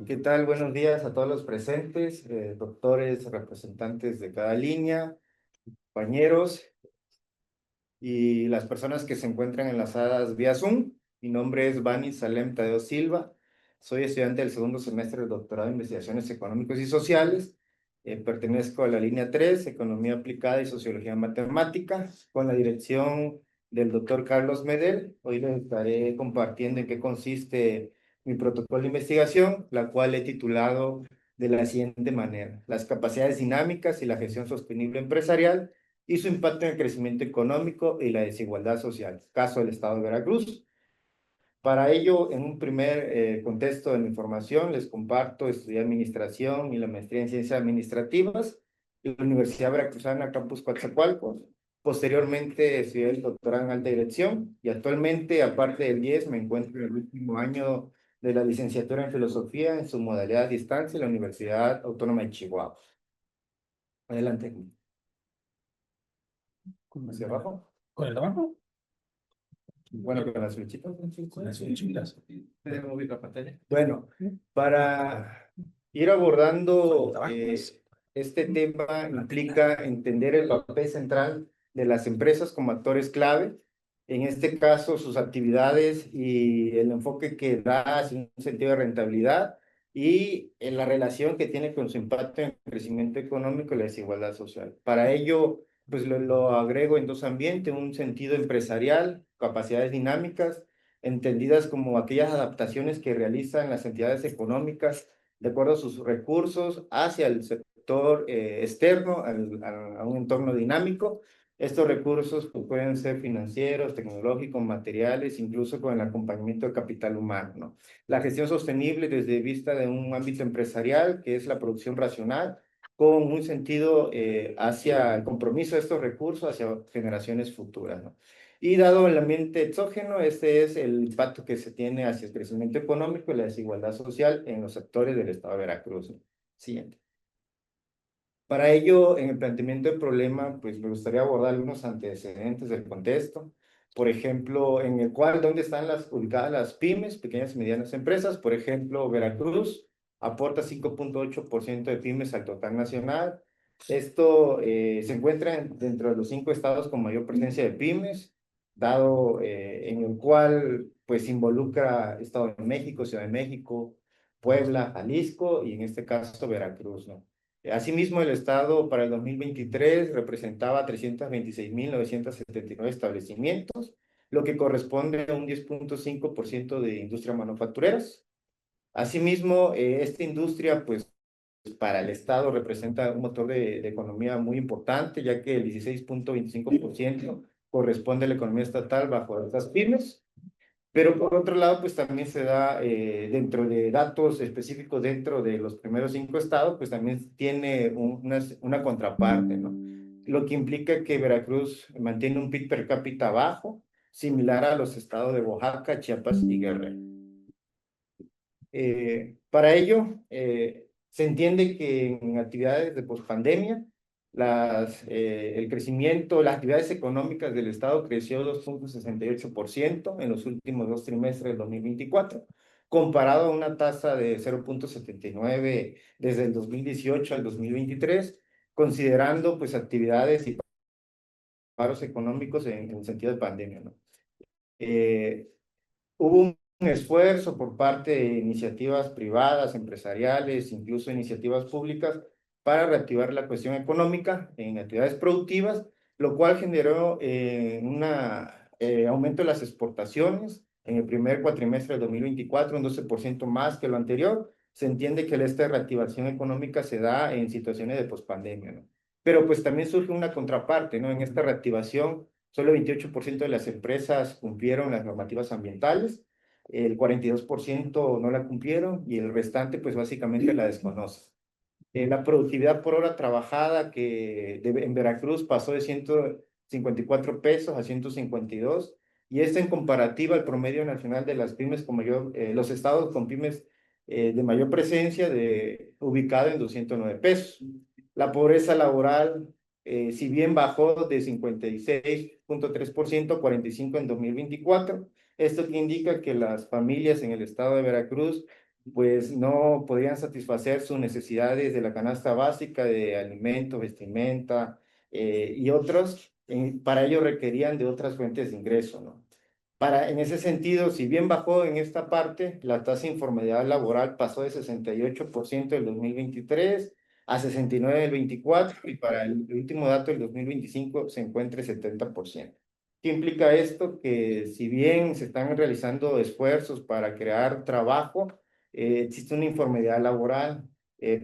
¿Qué tal? Buenos días a todos los presentes, doctores, representantes de cada línea, compañeros y las personas que se encuentran enlazadas vía Zoom. Mi nombre es Bani Salem Tadeo Silva. Soy estudiante del segundo semestre del doctorado en Investigaciones Económicas y Sociales. Pertenezco a la línea 3, Economía Aplicada y Sociología Matemática, con la dirección del doctor Carlos Medel. Hoy les estaré compartiendo en qué consiste mi protocolo de investigación, la cual he titulado de la siguiente manera: las capacidades dinámicas y la gestión sostenible empresarial y su impacto en el crecimiento económico y la desigualdad social, caso del Estado de Veracruz. Para ello, en un primer contexto de mi formación, les comparto: estudié Administración y la maestría en Ciencias Administrativas en la Universidad Veracruzana, Campus Coatzacoalcos. Posteriormente, estudié el doctorado en Alta Dirección y actualmente, aparte del 10, me encuentro en el último año de la licenciatura en Filosofía en su modalidad a distancia en la Universidad Autónoma de Chihuahua. Adelante. ¿Hacia abajo? ¿Con el de abajo? Bueno, con las flechitas. Con las flechitas. Déjame mover la pantalla. Bueno, para ir abordando este tema implica entender el papel central de las empresas como actores clave, en este caso sus actividades y el enfoque que da hacia un sentido de rentabilidad y en la relación que tiene con su impacto en el crecimiento económico y la desigualdad social. Para ello, pues lo agrego en dos ambientes: un sentido empresarial, capacidades dinámicas, entendidas como aquellas adaptaciones que realizan las entidades económicas de acuerdo a sus recursos hacia el sector externo, a un entorno dinámico. Estos recursos pues, pueden ser financieros, tecnológicos, materiales, incluso con el acompañamiento del capital humano, ¿no? La gestión sostenible desde vista de un ámbito empresarial, que es la producción racional, con un sentido hacia el compromiso de estos recursos hacia generaciones futuras, ¿no? Y dado el ambiente exógeno, este es el impacto que se tiene hacia el crecimiento económico y la desigualdad social en los sectores del estado de Veracruz. Siguiente. Para ello, en el planteamiento del problema, pues me gustaría abordar algunos antecedentes del contexto. Por ejemplo, en el cual, ¿dónde están ubicadas las pymes, pequeñas y medianas empresas? Por ejemplo, Veracruz aporta 5.8% de pymes al total nacional. Esto se encuentra dentro de los 5 estados con mayor presencia de pymes, dado en el cual pues involucra Estado de México, Ciudad de México, Puebla, Jalisco y en este caso Veracruz, ¿no? Asimismo, el Estado para el 2023 representaba 326.979 establecimientos, lo que corresponde a un 10.5% de industria manufactureras. Asimismo, esta industria, pues, para el Estado representa un motor de economía muy importante, ya que el 16.25% corresponde a la economía estatal bajo estas pymes. Pero por otro lado, pues también se da dentro de datos específicos dentro de los primeros 5 estados, pues también tiene una contraparte, ¿no? Lo que implica que Veracruz mantiene un PIB per cápita bajo, similar a los estados de Oaxaca, Chiapas y Guerrero. Para ello, se entiende que en actividades de pospandemia, el crecimiento, las actividades económicas del Estado creció 2.68% en los últimos 2 trimestres del 2024, comparado a una tasa de 0.79 desde el 2018 al 2023, considerando pues actividades y paros económicos en el sentido de pandemia, ¿no? Eh, Hubo un esfuerzo por parte de iniciativas privadas, empresariales, incluso iniciativas públicas, para reactivar la cuestión económica en actividades productivas, lo cual generó un aumento de las exportaciones en el primer cuatrimestre del 2024, un 12% más que lo anterior. Se entiende que esta reactivación económica se da en situaciones de pospandemia, ¿no? Pero pues también surge una contraparte, ¿no? En esta reactivación, solo el 28% de las empresas cumplieron las normativas ambientales, el 42% no la cumplieron y el restante pues básicamente la desconoce. La productividad por hora trabajada en Veracruz pasó de 154 pesos a 152, y esto en comparativa al promedio nacional de las pymes con mayor, los estados con pymes de mayor presencia, ubicado en 209 pesos. La pobreza laboral, si bien bajó de 56.3% a 45% en 2024, esto que indica que las familias en el estado de Veracruz pues no podrían satisfacer sus necesidades de la canasta básica de alimentos, vestimenta y otros. Para ello requerían de otras fuentes de ingreso, ¿no? En ese sentido, si bien bajó en esta parte, la tasa de informalidad laboral pasó de 68% del 2023 a 69% del 24 y para el último dato del 2025 se encuentra el 70%. ¿Qué implica esto? Que si bien se están realizando esfuerzos para crear trabajo, existe una informalidad laboral.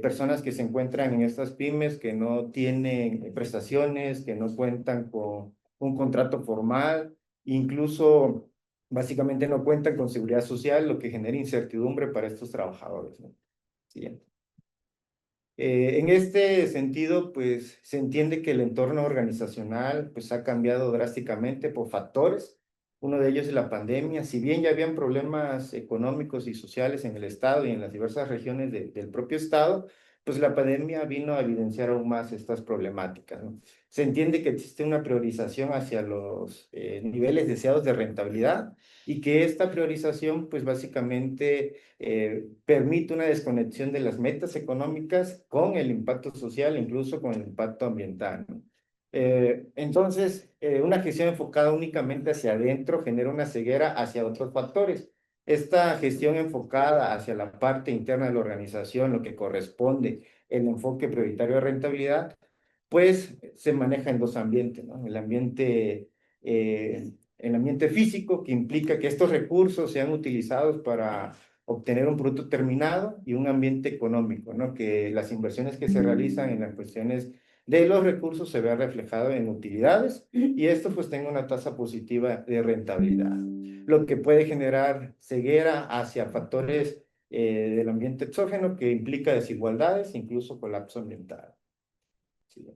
Personas que se encuentran en estas pymes que no tienen prestaciones, que no cuentan con un contrato formal, incluso básicamente no cuentan con seguridad social, lo que genera incertidumbre para estos trabajadores, ¿no? Siguiente. En este sentido, pues se entiende que el entorno organizacional pues, ha cambiado drásticamente por factores. Uno de ellos es la pandemia. Si bien ya habían problemas económicos y sociales en el Estado y en las diversas regiones del propio Estado, pues la pandemia vino a evidenciar aún más estas problemáticas, ¿no? Se entiende que existe una priorización hacia los niveles deseados de rentabilidad y que esta priorización, pues básicamente permite una desconexión de las metas económicas con el impacto social, incluso con el impacto ambiental, ¿no? Entonces, una gestión enfocada únicamente hacia adentro genera una ceguera hacia otros factores. Esta gestión enfocada hacia la parte interna de la organización, lo que corresponde el enfoque prioritario de rentabilidad, pues se maneja en dos ambientes, ¿no? El ambiente físico, que implica que estos recursos sean utilizados para obtener un producto terminado, y un ambiente económico, ¿no? Que las inversiones que se realizan en las cuestiones de los recursos se vean reflejados en utilidades y esto pues tenga una tasa positiva de rentabilidad, lo que puede generar ceguera hacia factores del ambiente exógeno que implica desigualdades, incluso colapso ambiental. Sí.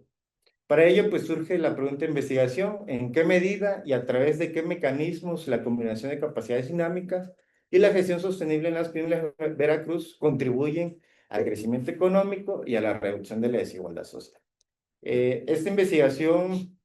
Para ello, pues surge la pregunta de investigación: ¿en qué medida y a través de qué mecanismos la combinación de capacidades dinámicas y la gestión sostenible en las pymes de Veracruz contribuyen al crecimiento económico y a la reducción de la desigualdad social? Esta investigación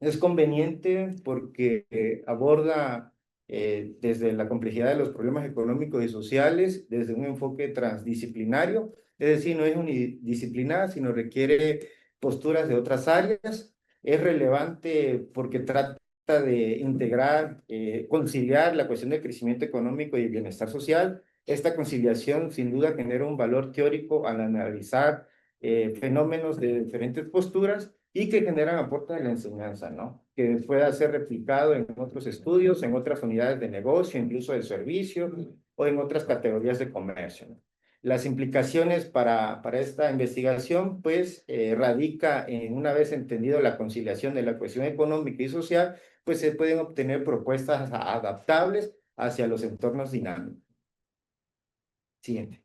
es conveniente porque aborda desde la complejidad de los problemas económicos y sociales, desde un enfoque transdisciplinario, es decir, no es unidisciplinar, sino requiere posturas de otras áreas. Es relevante porque trata de integrar, conciliar la cuestión del crecimiento económico y el bienestar social. Esta conciliación sin duda genera un valor teórico al analizar fenómenos de diferentes posturas y que generan aportes de la enseñanza, ¿no? Que pueda ser replicado en otros estudios, en otras unidades de negocio, incluso de servicio o en otras categorías de comercio, ¿no? Las implicaciones para esta investigación, pues, radica en, una vez entendido la conciliación de la cuestión económica y social, pues se pueden obtener propuestas adaptables hacia los entornos dinámicos. Siguiente.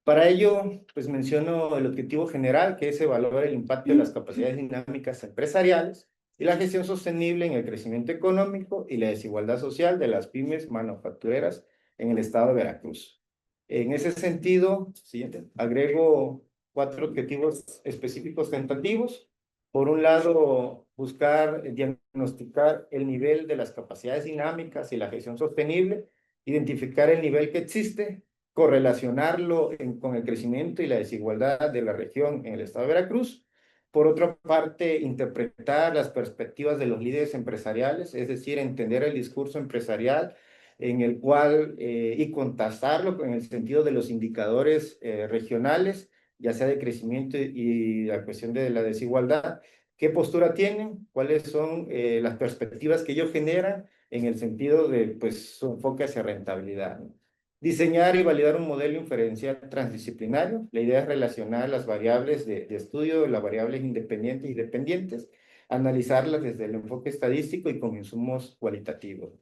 Para ello, pues menciono el objetivo general, que es evaluar el impacto de las capacidades dinámicas empresariales y la gestión sostenible en el crecimiento económico y la desigualdad social de las pymes manufactureras en el estado de Veracruz. En ese sentido, siguiente, agrego 4 objetivos específicos tentativos. Por un lado, buscar diagnosticar el nivel de las capacidades dinámicas y la gestión sostenible, identificar el nivel que existe, correlacionarlo con el crecimiento y la desigualdad de la región en el estado de Veracruz. Por otra parte, interpretar las perspectivas de los líderes empresariales, es decir, entender el discurso empresarial en el cual, y contrastarlo con el sentido de los indicadores regionales, ya sea de crecimiento y la cuestión de la desigualdad. ¿Qué postura tienen? ¿Cuáles son las perspectivas que ellos generan en el sentido de pues, su enfoque hacia rentabilidad, ¿no? Diseñar y validar un modelo inferencial transdisciplinario. La idea es relacionar las variables de estudio, las variables independientes y dependientes, analizarlas desde el enfoque estadístico y con insumos cualitativos.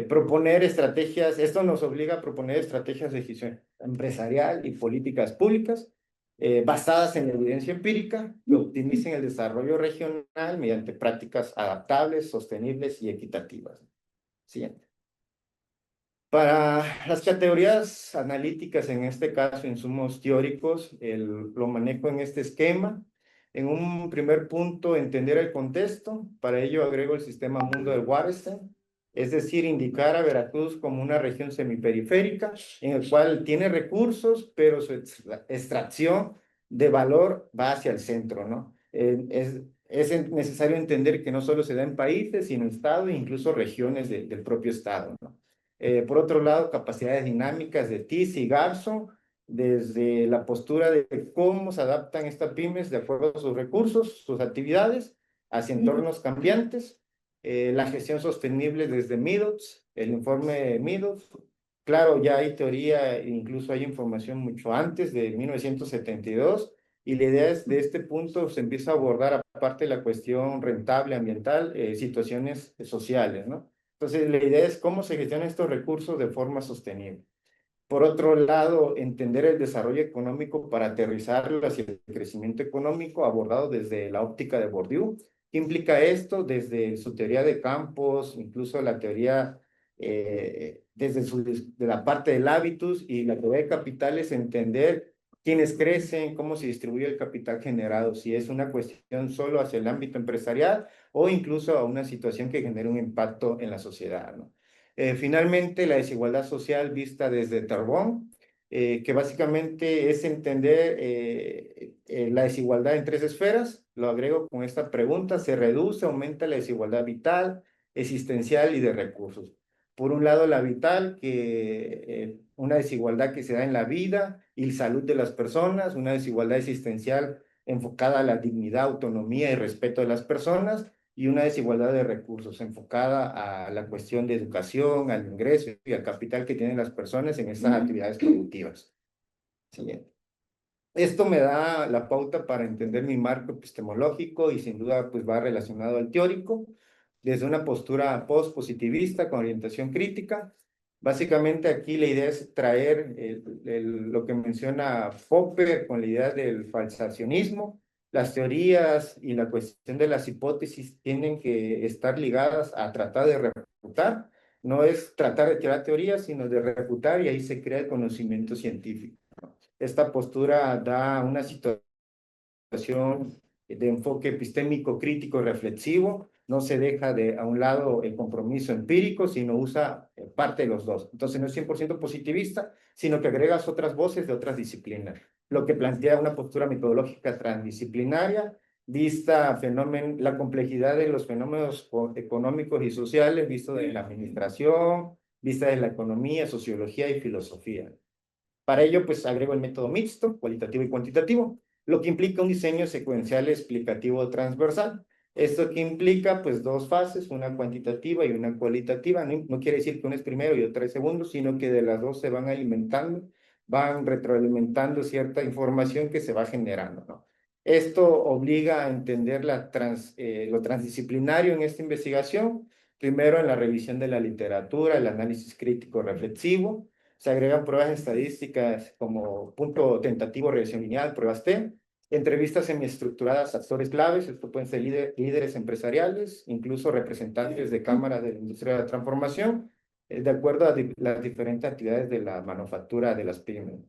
Proponer estrategias, esto nos obliga a proponer estrategias de gestión empresarial y políticas públicas basadas en la evidencia empírica que optimicen el desarrollo regional mediante prácticas adaptables, sostenibles y equitativas. Siguiente. Para las categorías analíticas, en este caso insumos teóricos, lo manejo en este esquema. En un primer punto, entender el contexto. Para ello agrego el sistema mundo de Waterstein. es decir, indicar a Veracruz como una región semiperiférica en el cual tiene recursos, pero su extracción de valor va hacia el centro, ¿no? Es necesario entender que no solo se da en países, sino en estados e incluso regiones del propio estado, ¿no? Por otro lado, capacidades dinámicas de TIS y Garso, desde la postura de cómo se adaptan estas pymes de acuerdo a sus recursos, sus actividades, hacia entornos cambiantes, la gestión sostenible desde Meadows, el informe Meadows. Claro, ya hay teoría, incluso hay información mucho antes de 1972, y la idea es de este punto se empieza a abordar, aparte de la cuestión rentable ambiental, situaciones sociales, ¿no? Entonces, la idea es cómo se gestionan estos recursos de forma sostenible. Por otro lado, entender el desarrollo económico para aterrizarlo hacia el crecimiento económico abordado desde la óptica de Bourdieu. ¿Qué implica esto? Desde su teoría de campos, incluso la teoría, de la parte del hábitus y la teoría de capitales, entender quiénes crecen, cómo se distribuye el capital generado, si es una cuestión solo hacia el ámbito empresarial o incluso a una situación que genere un impacto en la sociedad, ¿no? Finalmente, la desigualdad social vista desde Tarbón, que básicamente es entender la desigualdad en tres esferas. Lo agrego con esta pregunta: se reduce, aumenta la desigualdad vital, existencial y de recursos. Por un lado, la vital, que una desigualdad que se da en la vida y salud de las personas, una desigualdad existencial enfocada a la dignidad, autonomía y respeto de las personas, y una desigualdad de recursos enfocada a la cuestión de educación, al ingreso y al capital que tienen las personas en estas actividades productivas. Siguiente. Esto me da la pauta para entender mi marco epistemológico y sin duda pues va relacionado al teórico, desde una postura post-positivista con orientación crítica. Básicamente aquí la idea es traer lo que menciona Popper con la idea del falsacionismo. Las teorías y la cuestión de las hipótesis tienen que estar ligadas a tratar de refutar. No es tratar de crear teorías, sino de refutar, y ahí se crea el conocimiento científico. Esta postura da una situación de enfoque epistémico, crítico, reflexivo. No se deja a un lado el compromiso empírico, sino usa parte de los dos. Entonces no es 100% positivista, sino que agregas otras voces de otras disciplinas, lo que plantea una postura metodológica transdisciplinaria, vista la complejidad de los fenómenos económicos y sociales, visto de la administración, vista de la economía, sociología y filosofía. Para ello, pues agrego el método mixto, cualitativo y cuantitativo, lo que implica un diseño secuencial explicativo transversal. Esto que implica, pues, dos fases, una cuantitativa y una cualitativa. No quiere decir que uno es primero y otro es segundo, sino que de las dos se van alimentando, van retroalimentando cierta información que se va generando, ¿no? Esto obliga a entender lo transdisciplinario en esta investigación, primero en la revisión de la literatura, el análisis crítico reflexivo. Se agregan pruebas estadísticas como punto tentativo, regresión lineal, pruebas T, entrevistas semiestructuradas a actores claves. Esto pueden ser líderes empresariales, incluso representantes de cámaras de la industria de la transformación, de acuerdo a las diferentes actividades de la manufactura de las pymes.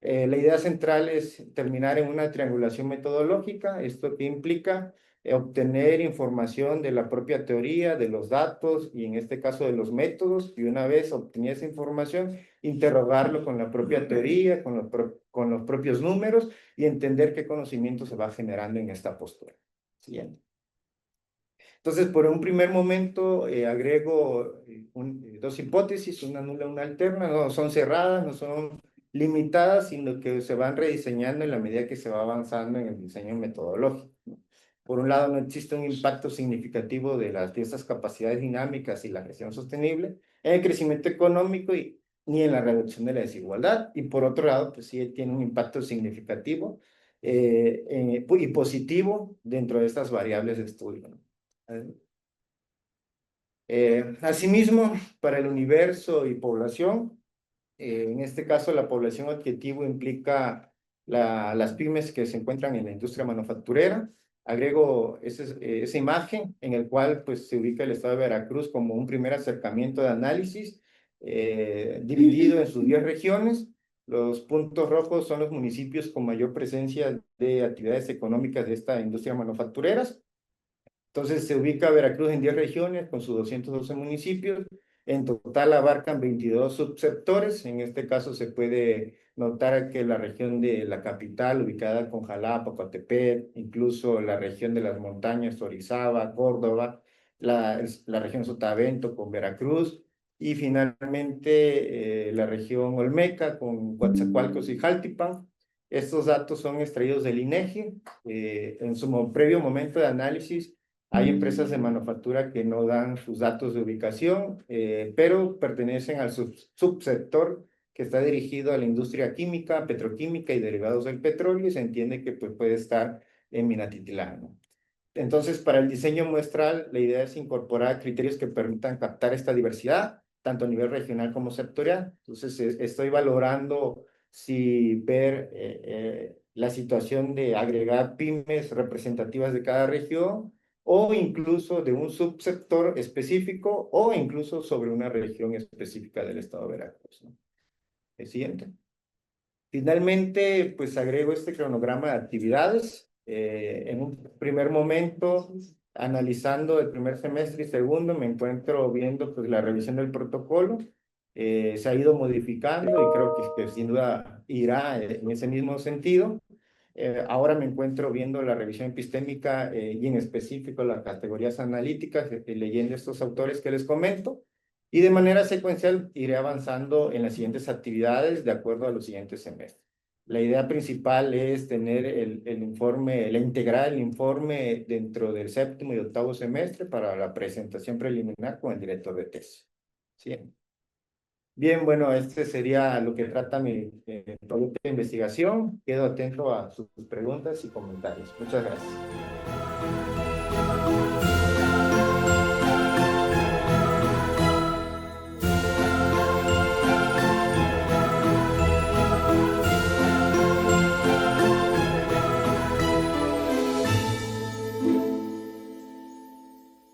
La idea central es terminar en una triangulación metodológica. Esto que implica obtener información de la propia teoría, de los datos y en este caso de los métodos, y una vez obtenida esa información, interrogarlo con la propia teoría, con los propios números, y entender qué conocimiento se va generando en esta postura. Siguiente. Entonces, por un primer momento, agrego dos hipótesis, una nula y una alterna. No son cerradas, no son limitadas, sino que se van rediseñando en la medida que se va avanzando en el diseño metodológico, ¿no? Por un lado, no existe un impacto significativo de estas capacidades dinámicas y la gestión sostenible en el crecimiento económico ni en la reducción de la desigualdad. Y por otro lado, pues sí tiene un impacto significativo y positivo dentro de estas variables de estudio, ¿no? Asimismo, para el universo y población, en este caso la población objetivo implica las pymes que se encuentran en la industria manufacturera. Agrego esa imagen en el cual pues, se ubica el estado de Veracruz como un primer acercamiento de análisis dividido en sus 10 regiones. Los puntos rojos son los municipios con mayor presencia de actividades económicas de esta industria manufactureras. Entonces se ubica Veracruz en 10 regiones con sus 212 municipios. En total abarcan 22 subsectores. En este caso se puede notar que la región de la capital, ubicada con Jalapa, Coatepec, incluso la región de las montañas, Orizaba, Córdoba, la región Sotavento con Veracruz, y finalmente la región Olmeca con Coatzacoalcos y Jaltipan. Estos datos son extraídos del INEGI. En su previo momento de análisis, hay empresas de manufactura que no dan sus datos de ubicación, pero pertenecen al subsector que está dirigido a la industria química, petroquímica y derivados del petróleo, y se entiende que pues, puede estar en Minatitlán, ¿no? Entonces, para el diseño muestral, la idea es incorporar criterios que permitan captar esta diversidad, tanto a nivel regional como sectorial. Entonces, estoy valorando si ver la situación de agregar pymes representativas de cada región, o incluso de un subsector específico, o incluso sobre una región específica del estado de Veracruz, ¿no? El siguiente. Finalmente, pues agrego este cronograma de actividades. En un primer momento, analizando el primer semestre y segundo, me encuentro viendo pues, la revisión del protocolo. Se ha ido modificando y creo que sin duda irá en ese mismo sentido. Ahora me encuentro viendo la revisión epistémica y en específico las categorías analíticas, leyendo estos autores que les comento. Y de manera secuencial iré avanzando en las siguientes actividades de acuerdo a los siguientes semestres. La idea principal es tener el informe, integrar el informe dentro del séptimo y octavo semestre para la presentación preliminar con el director de tesis. ¿Sí? Bien, bueno, este sería lo que trata mi proyecto de investigación. Quedo atento a sus preguntas y comentarios. Muchas gracias.